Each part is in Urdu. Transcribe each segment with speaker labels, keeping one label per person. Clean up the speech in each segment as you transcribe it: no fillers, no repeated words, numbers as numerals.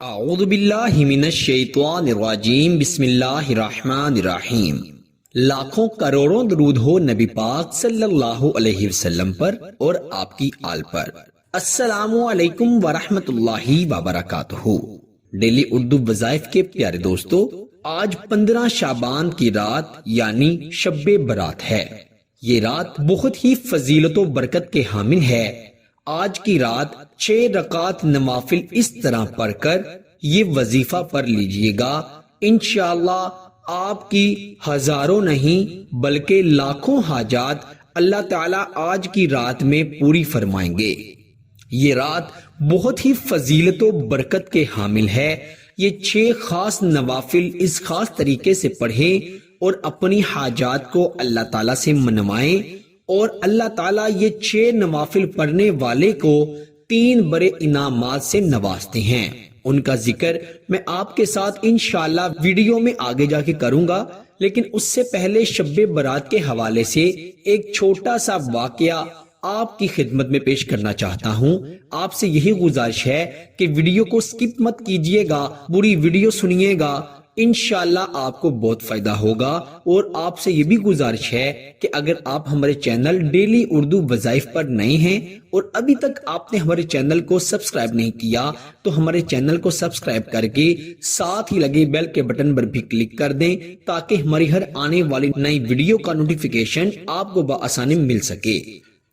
Speaker 1: اعوذ باللہ من الشیطان الرجیم بسم اللہ الرحمن الرحیم۔ لاکھوں کروڑوں درود ہو نبی پاک صلی اللہ علیہ وسلم پر اور آپ کی آل پر۔ السلام علیکم ورحمۃ اللہ وبرکاتہ۔ ڈیلی اردو وظائف کے پیارے دوستو، آج 15 شعبان کی رات یعنی شب برات ہے۔ یہ رات بہت ہی فضیلت و برکت کے حامل ہے۔ آج کی رات 6 رکعت نوافل اس طرح پڑھ کر یہ وظیفہ پڑھ لیجئے گا، انشاءاللہ آپ کی ہزاروں نہیں بلکہ لاکھوں حاجات اللہ تعالیٰ آج کی رات میں پوری فرمائیں گے۔ یہ رات بہت ہی فضیلت و برکت کے حامل ہے۔ یہ 6 خاص نوافل اس خاص طریقے سے پڑھیں اور اپنی حاجات کو اللہ تعالیٰ سے منوائیں، اور اللہ تعالیٰ یہ 6 نوافل پڑھنے والے کو 3 بڑے انعامات سے نوازتے ہیں۔ ان کا ذکر میں آپ کے ساتھ انشاءاللہ ویڈیو میں آگے جا کے کروں گا، لیکن اس سے پہلے شب برات کے حوالے سے ایک چھوٹا سا واقعہ آپ کی خدمت میں پیش کرنا چاہتا ہوں۔ آپ سے یہی گزارش ہے کہ ویڈیو کو سکپ مت کیجئے گا، پوری ویڈیو سنیے گا، انشاءاللہ آپ کو بہت فائدہ ہوگا۔ اور آپ سے یہ بھی گزارش ہے کہ اگر آپ ہمارے چینل ڈیلی اردو وظائف پر نئے ہیں اور ابھی تک آپ نے ہمارے چینل کو سبسکرائب نہیں کیا تو ہمارے چینل کو سبسکرائب کر کے ساتھ ہی لگے بیل کے بٹن پر بھی کلک کر دیں، تاکہ ہماری ہر آنے والی نئی ویڈیو کا نوٹیفیکیشن آپ کو بآسانی مل سکے۔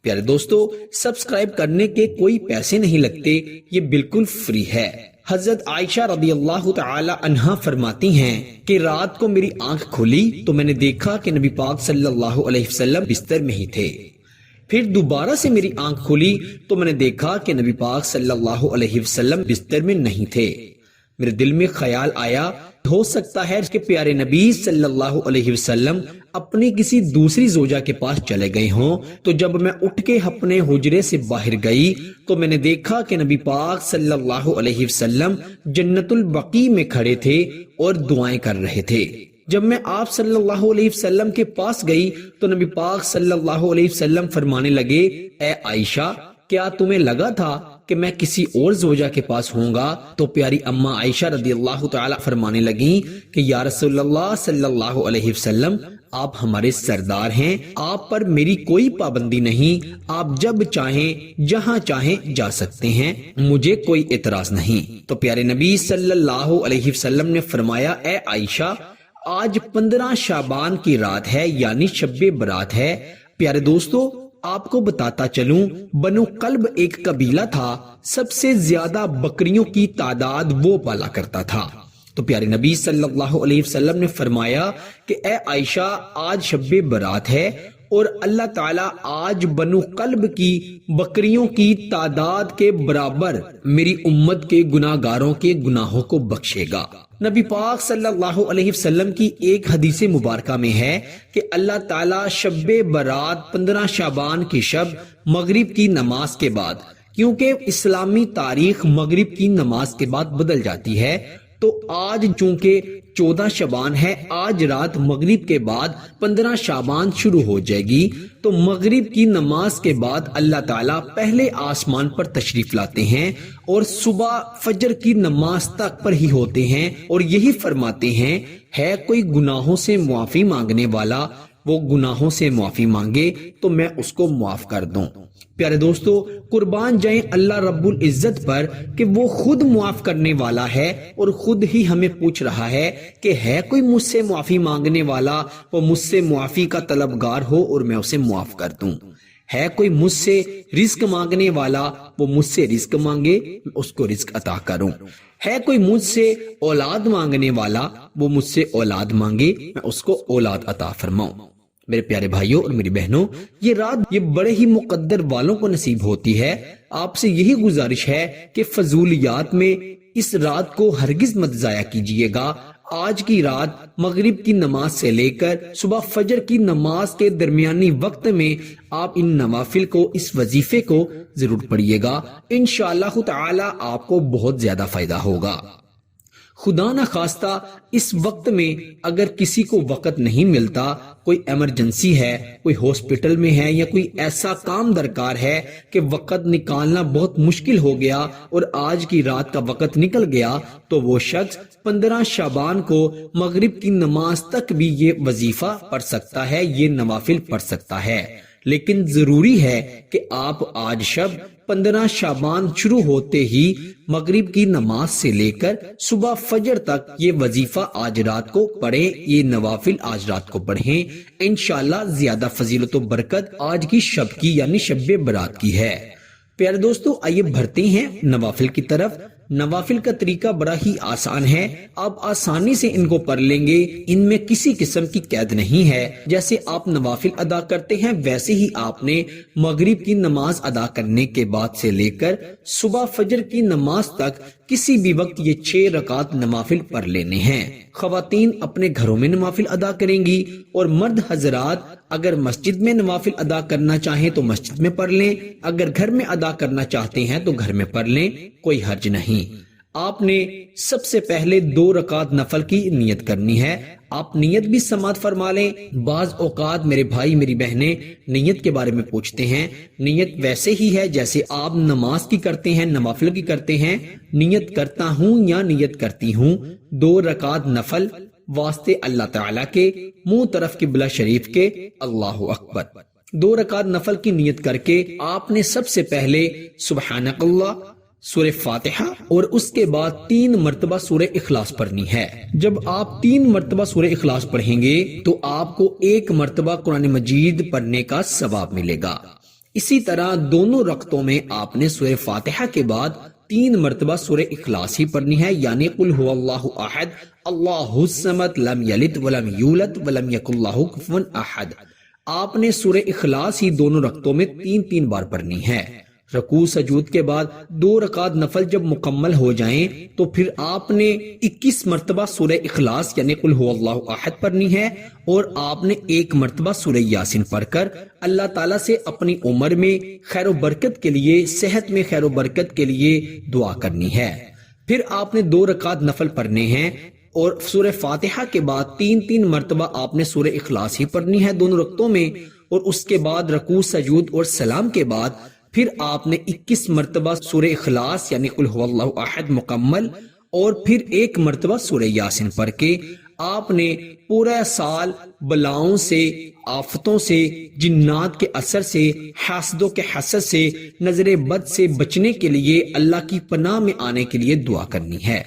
Speaker 1: پیارے دوستو، سبسکرائب کرنے کے کوئی پیسے نہیں لگتے، یہ بالکل فری ہے۔ حضرت عائشہ رضی اللہ تعالی عنہا فرماتی ہیں کہ رات کو میری آنکھ کھلی تو میں نے دیکھا کہ نبی پاک صلی اللہ علیہ وسلم بستر میں ہی تھے۔ پھر دوبارہ سے میری آنکھ کھلی تو میں نے دیکھا کہ نبی پاک صلی اللہ علیہ وسلم بستر میں نہیں تھے۔ میرے دل میں خیال آیا، ہو سکتا ہے کہ پیارے نبی صلی اللہ علیہ وسلم اپنی کسی دوسری زوجہ کے پاس چلے گئے ہوں۔ تو جب میں اٹھ کے اپنے حجرے سے باہر گئی تو میں نے دیکھا کہ نبی پاک صلی اللہ علیہ وسلم جنت البقیع میں کھڑے تھے اور دعائیں کر رہے تھے۔ جب میں آپ صلی اللہ علیہ وسلم کے پاس گئی تو نبی پاک صلی اللہ علیہ وسلم فرمانے لگے، اے عائشہ، کیا تمہیں لگا تھا کہ میں کسی اور زوجہ کے پاس ہوں گا؟ تو پیاری اماں عائشہ رضی اللہ تعالی فرمانے لگیں کہ یا رسول اللہ صلی اللہ علیہ وسلم، آپ ہمارے سردار ہیں، آپ پر میری کوئی پابندی نہیں، آپ جب چاہیں جہاں چاہیں جا سکتے ہیں، مجھے کوئی اعتراض نہیں۔ تو پیارے نبی صلی اللہ علیہ وسلم نے فرمایا، اے عائشہ، آج 15 شعبان کی رات ہے یعنی شب برات ہے۔ پیارے دوستو، آپ کو بتاتا چلوں، بنو قلب ایک قبیلہ تھا، سب سے زیادہ بکریوں کی تعداد وہ پالا کرتا تھا۔ تو پیارے نبی صلی اللہ علیہ وسلم نے فرمایا کہ اے عائشہ، آج شب برات ہے اور اللہ تعالیٰ آج بنو قلب کی بکریوں کی تعداد کے برابر میری امت کے گناہ گاروں کے گناہوں کو بخشے گا۔ نبی پاک صلی اللہ علیہ وسلم کی ایک حدیث مبارکہ میں ہے کہ اللہ تعالیٰ شب برات 15 شعبان کی شب مغرب کی نماز کے بعد، کیونکہ اسلامی تاریخ مغرب کی نماز کے بعد بدل جاتی ہے، تو آج چونکہ 14 شعبان ہے، آج رات مغرب کے بعد 15 شعبان شروع ہو جائے گی۔ تو مغرب کی نماز کے بعد اللہ تعالیٰ پہلے آسمان پر تشریف لاتے ہیں اور صبح فجر کی نماز تک پر ہی ہوتے ہیں، اور یہی فرماتے ہیں، ہے کوئی گناہوں سے معافی مانگنے والا، وہ گناہوں سے معافی مانگے تو میں اس کو معاف کر دوں۔ پیارے دوستو، قربان جائیں اللہ رب العزت پر کہ وہ خود معاف کرنے والا ہے، اور خود ہی ہمیں پوچھ رہا ہے کہ ہے کوئی مجھ سے معافی مانگنے والا، وہ مجھ سے معافی کا طلبگار ہو اور میں اسے معاف کر دوں۔ ہے کوئی مجھ سے رزق مانگنے والا، وہ مجھ سے رزق مانگے، میں اس کو رزق عطا کروں۔ ہے کوئی مجھ سے اولاد مانگنے والا، وہ مجھ سے اولاد مانگے، میں اس کو اولاد عطا فرماؤں۔ میرے پیارے بھائیوں اور میری بہنوں، یہ رات یہ بڑے ہی مقدر والوں کو نصیب ہوتی ہے۔ آپ سے یہی گزارش ہے کہ فضولیات میں اس رات کو ہرگز مت ضائع کیجیے گا۔ آج کی رات مغرب کی نماز سے لے کر صبح فجر کی نماز کے درمیانی وقت میں آپ ان نوافل کو، اس وظیفے کو ضرور پڑھیے گا، انشاءاللہ تعالی آپ کو بہت زیادہ فائدہ ہوگا۔ خدا نہ خواستہ اس وقت میں اگر کسی کو وقت نہیں ملتا کوئی ایمرجنسی ہے، کوئی ہاسپٹل میں ہے یا کوئی ایسا کام درکار ہے کہ وقت نکالنا بہت مشکل ہو گیا اور آج کی رات کا وقت نکل گیا، تو وہ شخص 15 شعبان کو مغرب کی نماز تک بھی یہ وظیفہ پڑھ سکتا ہے، یہ نوافل پڑھ سکتا ہے۔ لیکن ضروری ہے کہ آپ آج شب 15 شعبان شروع ہوتے ہی مغرب کی نماز سے لے کر صبح فجر تک یہ وظیفہ آج رات کو پڑھیں، یہ نوافل آج رات کو پڑھیں۔ انشاءاللہ زیادہ فضیلت و برکت آج کی شب کی یعنی شب برات کی ہے۔ پیارے دوستو، آئیے بڑھتے ہیں نوافل کی طرف۔ نوافل کا طریقہ بڑا ہی آسان ہے، آپ آسانی سے ان کو پڑھ لیں گے، ان میں کسی قسم کی قید نہیں ہے۔ جیسے آپ نوافل ادا کرتے ہیں ویسے ہی آپ نے مغرب کی نماز ادا کرنے کے بعد سے لے کر صبح فجر کی نماز تک کسی بھی وقت یہ 6 رکعت نوافل پڑھ لینے ہیں۔ خواتین اپنے گھروں میں نوافل ادا کریں گی اور مرد حضرات اگر مسجد میں نوافل ادا کرنا چاہیں تو مسجد میں پڑھ لیں، اگر گھر میں ادا کرنا چاہتے ہیں تو گھر میں پڑھ لیں، کوئی حرج نہیں۔ آپ نے سب سے پہلے 2 رکعت نفل کی نیت کرنی ہے۔ آپ نیت بھی سماعت فرما لیں۔ بعض اوقات میرے بھائی میری بہنیں نیت کے بارے میں پوچھتے ہیں، نیت ویسے ہی ہے جیسے آپ نماز کی کرتے ہیں، نوافل کی کرتے ہیں۔ نیت کرتا ہوں یا نیت کرتی ہوں 2 رکعت نفل واسطے اللہ تعالیٰ کے، منہ طرف قبلہ شریف کے، اللہ اکبر۔ 2 رکعت نفل کی نیت کر کے آپ نے سب سے پہلے سبحانک اللہ، سورہ فاتحہ اور اس کے بعد 3 مرتبہ سورہ اخلاص پڑھنی ہے۔ جب آپ 3 مرتبہ سورہ اخلاص پڑھیں گے تو آپ کو 1 مرتبہ قرآن مجید پڑھنے کا ثواب ملے گا۔ اسی طرح دونوں رکعتوں میں آپ نے سورہ فاتحہ کے بعد 3 مرتبہ سورہ اخلاص ہی پڑھنی ہے، یعنی قل هو اللہ احد اللہ الصمد لم یلد ولم یولد ولم یکن لہ کفوا احد۔ آپ نے سورہ اخلاص ہی دونوں رکعتوں میں 3 بار پڑھنی ہے۔ رکوع سجود کے بعد 2 رکعت نفل جب مکمل ہو جائیں تو پھر آپ نے 21 مرتبہ سورہ اخلاص یعنی قل هو اللہ احد پڑھنی ہے اور آپ نے 1 مرتبہ سورہ یاسین پڑھ کر اللہ تعالیٰ سے اپنی عمر میں خیر و برکت کے لیے، صحت میں خیر و برکت کے لیے دعا کرنی ہے۔ پھر آپ نے 2 رکعت نفل پڑھنے ہیں اور سورہ فاتحہ کے بعد 3 مرتبہ آپ نے سورہ اخلاص ہی پڑھنی ہے دونوں رکعتوں میں، اور اس کے بعد رکوع سجود اور سلام کے بعد پھر آپ نے 21 مرتبہ سورہ اخلاص یعنی قل هو اللہ احد مکمل اور پھر 1 مرتبہ سورہ یاسین پڑھ کے آپ نے پورا سال بلاؤں سے، آفتوں سے، جنات کے اثر سے، حاسدوں کے حسد سے، نظر بد سے بچنے کے لیے اللہ کی پناہ میں آنے کے لیے دعا کرنی ہے۔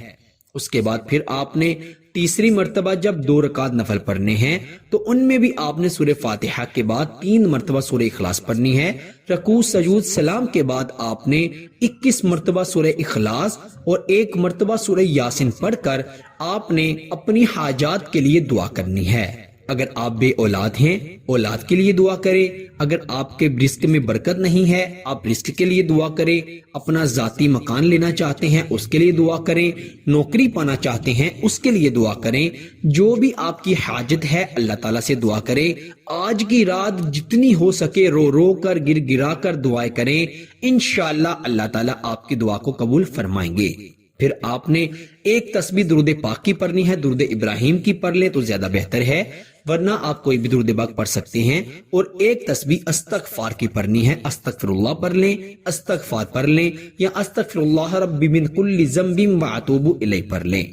Speaker 1: اس کے بعد پھر آپ نے 3 مرتبہ جب 2 رکعت نفل پڑھنے ہیں تو ان میں بھی آپ نے سورہ فاتحہ کے بعد 3 مرتبہ سورہ اخلاص پڑھنی ہے۔ رکوع سجود سلام کے بعد آپ نے 21 مرتبہ سورہ اخلاص اور 1 مرتبہ سورہ یاسین پڑھ کر آپ نے اپنی حاجات کے لیے دعا کرنی ہے۔ اگر آپ بے اولاد ہیں اولاد کے لیے دعا کریں، اگر آپ کے رزق میں برکت نہیں ہے آپ رزق کے لیے دعا کریں، اپنا ذاتی مکان لینا چاہتے ہیں اس کے لیے دعا کریں، نوکری پانا چاہتے ہیں اس کے لیے دعا کریں، جو بھی آپ کی حاجت ہے اللہ تعالیٰ سے دعا کریں۔ آج کی رات جتنی ہو سکے رو رو کر گر گرا کر دعائیں کریں، انشاءاللہ اللہ تعالیٰ آپ کی دعا کو قبول فرمائیں گے۔ پھر آپ نے 1 تسبیح درود پاک کی پڑھنی ہے، درود ابراہیم کی پڑھ لیں تو زیادہ بہتر ہے، ورنہ آپ کوئی بھی درود پاک پڑھ سکتے ہیں، اور 1 تسبیح استغفار کی پڑھنی ہے، استغفر اللہ پڑھ لیں، استغفار پڑھ لیں یا استغفر اللہ ربی من کل ذنب واتوب الیہ پڑھ لیں۔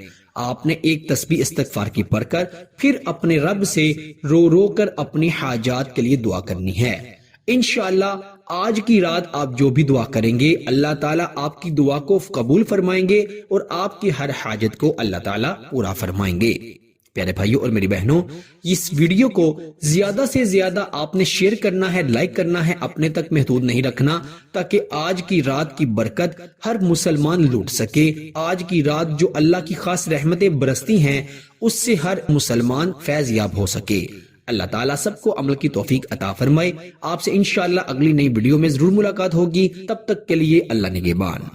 Speaker 1: آپ نے 1 تسبیح استغفار کی پڑھ کر پھر اپنے رب سے رو رو کر اپنی حاجات کے لیے دعا کرنی ہے۔ انشاءاللہ آج کی رات آپ جو بھی دعا کریں گے اللہ تعالیٰ آپ کی دعا کو قبول فرمائیں گے اور آپ کی ہر حاجت کو اللہ تعالیٰ پورا فرمائیں گے۔ پیارے بھائیوں اور میری بہنوں، اس ویڈیو کو زیادہ سے زیادہ آپ نے شیئر کرنا ہے، لائک کرنا ہے، اپنے تک محدود نہیں رکھنا، تاکہ آج کی رات کی برکت ہر مسلمان لوٹ سکے۔ آج کی رات جو اللہ کی خاص رحمتیں برستی ہیں اس سے ہر مسلمان فیض یاب ہو سکے۔ اللہ تعالیٰ سب کو عمل کی توفیق عطا فرمائے۔ آپ سے انشاءاللہ اگلی نئی ویڈیو میں ضرور ملاقات ہوگی، تب تک کے لیے اللہ نگہبان۔